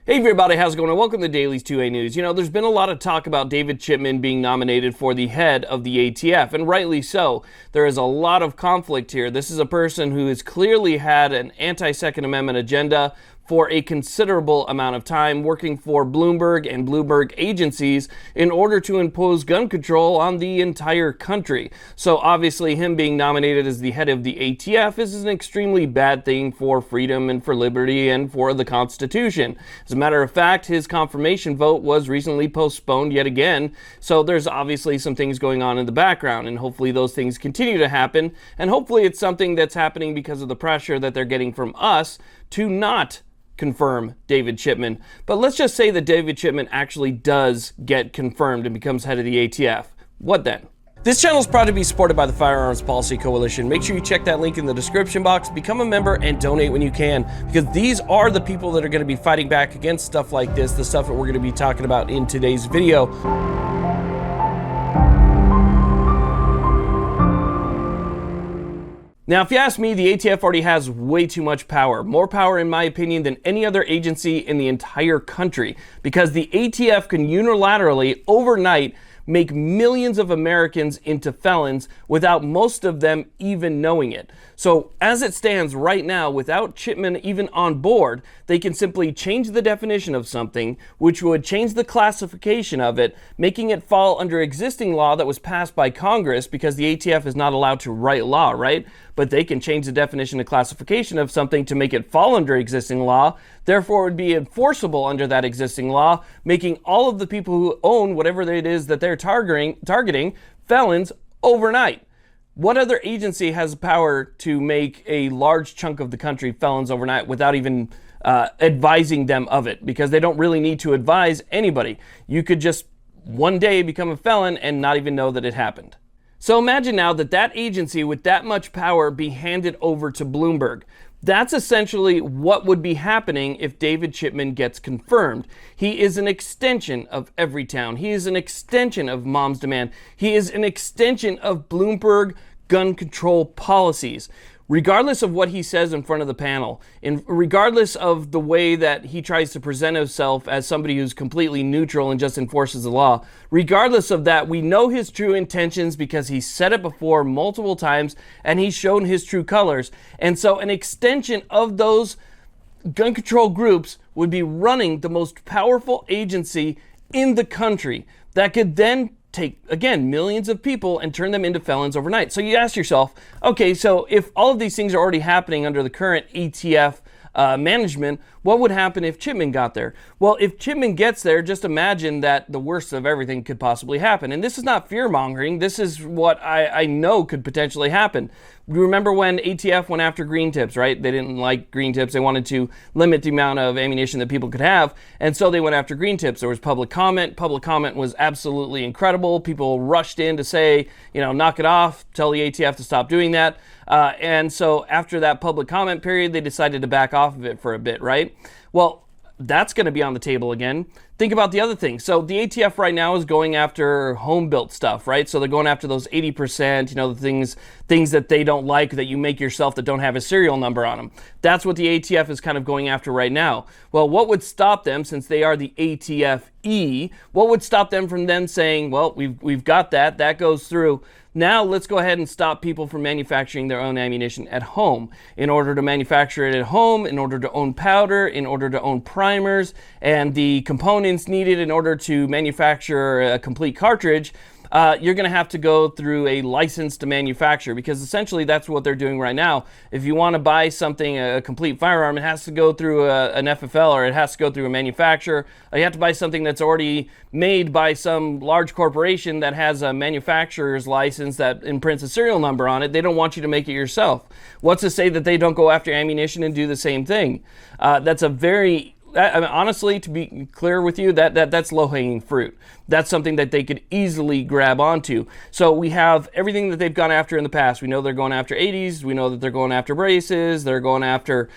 Hey everybody, how's it going? And welcome to Daily's 2A News. You know, there's been a lot of talk about David Chipman being nominated for the head of the ATF, and rightly so. There is a lot of conflict here. This is a person who has clearly had an anti-Second Amendment agenda for a considerable amount of time, working for Bloomberg and Bloomberg agencies in order to impose gun control on the entire country. So obviously him being nominated as the head of the ATF is an extremely bad thing for freedom and for liberty and for the Constitution. As a matter of fact, his confirmation vote was recently postponed yet again, so there's obviously some things going on in the background, and hopefully those things continue to happen, and hopefully it's something that's happening because of the pressure that they're getting from us to not confirm David Chipman. But let's just say that David Chipman actually does get confirmed and becomes head of the ATF. What then? This channel is proud to be supported by the Firearms Policy Coalition. Make sure you check that link in the description box, become a member, and donate when you can, because these are the people that are going to be fighting back against stuff like this, the stuff that we're going to be talking about in today's video. Now, if you ask me, the ATF already has way too much power. More power, in my opinion, than any other agency in the entire country. Because the ATF can unilaterally, overnight, make millions of Americans into felons without most of them even knowing it. So, as it stands right now, without Chipman even on board, they can simply change the definition of something, which would change the classification of it, making it fall under existing law that was passed by Congress, because the ATF is not allowed to write law, right? But they can change the definition and classification of something to make it fall under existing law. Therefore, it would be enforceable under that existing law, making all of the people who own whatever it is that they're targeting felons overnight. What other agency has the power to make a large chunk of the country felons overnight without even advising them of it? Because they don't really need to advise anybody. You could just one day become a felon and not even know that it happened. So imagine now that that agency with that much power be handed over to Bloomberg. That's essentially what would be happening if David Chipman gets confirmed. He is an extension of Everytown. He is an extension of Mom's Demand. He is an extension of Bloomberg gun control policies. Regardless of what he says in front of the panel, and regardless of the way that he tries to present himself as somebody who's completely neutral and just enforces the law, regardless of that, we know his true intentions because he's said it before multiple times and he's shown his true colors. And so an extension of those gun control groups would be running the most powerful agency in the country that could then take, again, millions of people and turn them into felons overnight. So you ask yourself, okay, so if all of these things are already happening under the current ATF management, what would happen if Chipman got there? Well, if Chipman gets there, just imagine that the worst of everything could possibly happen. And this is not fear-mongering. This is what I know could potentially happen. Remember when ATF went after green tips, right? They didn't like green tips. They wanted to limit the amount of ammunition that people could have. And so they went after green tips. There was public comment. Public comment was absolutely incredible. People rushed in to say, knock it off, tell the ATF to stop doing that. And so after that public comment period, they decided to back off of it for a bit, right? Well, that's going to be on the table again. Think about the other thing. So the ATF right now is going after home-built stuff, right? So they're going after those 80%, the things that they don't like that you make yourself that don't have a serial number on them. That's what the ATF is kind of going after right now. Well, what would stop them, since they are the ATFE, what would stop them from then saying, well, we've got that goes through. Now let's go ahead and stop people from manufacturing their own ammunition at home. In order to manufacture it at home, in order to own powder, in order to own primers, and the components needed in order to manufacture a complete cartridge, you're going to have to go through a license to manufacture, because essentially that's what they're doing right now. If you want to buy something, a complete firearm, it has to go through an FFL, or it has to go through a manufacturer. You have to buy something that's already made by some large corporation that has a manufacturer's license that imprints a serial number on it. They don't want you to make it yourself. What's to say that they don't go after ammunition and do the same thing? That's a very honestly, to be clear with you, that's low-hanging fruit. That's something that they could easily grab onto. So we have everything that they've gone after in the past. We know they're going after 80s. We know that they're going after braces. They're going after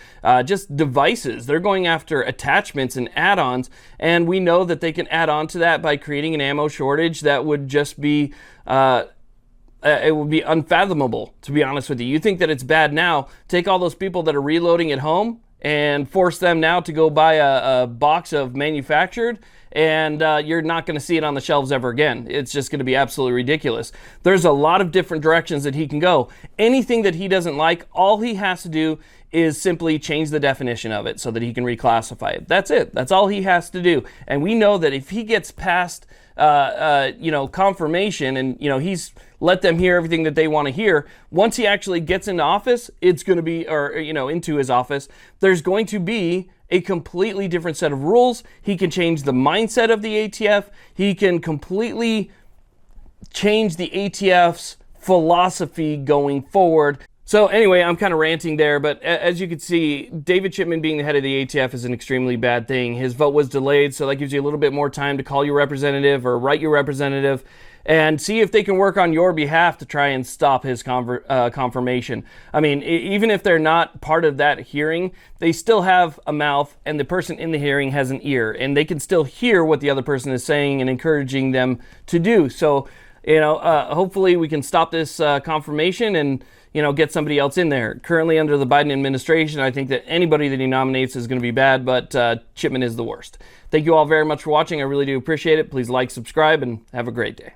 just devices. They're going after attachments and add-ons. And we know that they can add on to that by creating an ammo shortage that would just be it would be unfathomable, to be honest with you. You think that it's bad now. Take all those people that are reloading at home and force them now to go buy a box of manufactured, and you're not going to see it on the shelves ever again. It's just going to be absolutely ridiculous. There's a lot of different directions that he can go. Anything that he doesn't like, all he has to do is simply change the definition of it so that he can reclassify it. That's it. That's all he has to do. And we know that if he gets past confirmation, and he's let them hear everything that they want to hear, once he actually gets into office, it's going to be, into his office, there's going to be a completely different set of rules. He can change the mindset of the ATF. He can completely change the ATF's philosophy going forward. So anyway, I'm kind of ranting there, but as you can see, David Chipman being the head of the ATF is an extremely bad thing. His vote was delayed, so that gives you a little bit more time to call your representative or write your representative and see if they can work on your behalf to try and stop his confirmation. I mean, even if they're not part of that hearing, they still have a mouth, and the person in the hearing has an ear, and they can still hear what the other person is saying and encouraging them to do. So, hopefully we can stop this confirmation and get somebody else in there. Currently under the Biden administration, I think that anybody that he nominates is going to be bad, but Chipman is the worst. Thank you all very much for watching. I really do appreciate it. Please like, subscribe, and have a great day.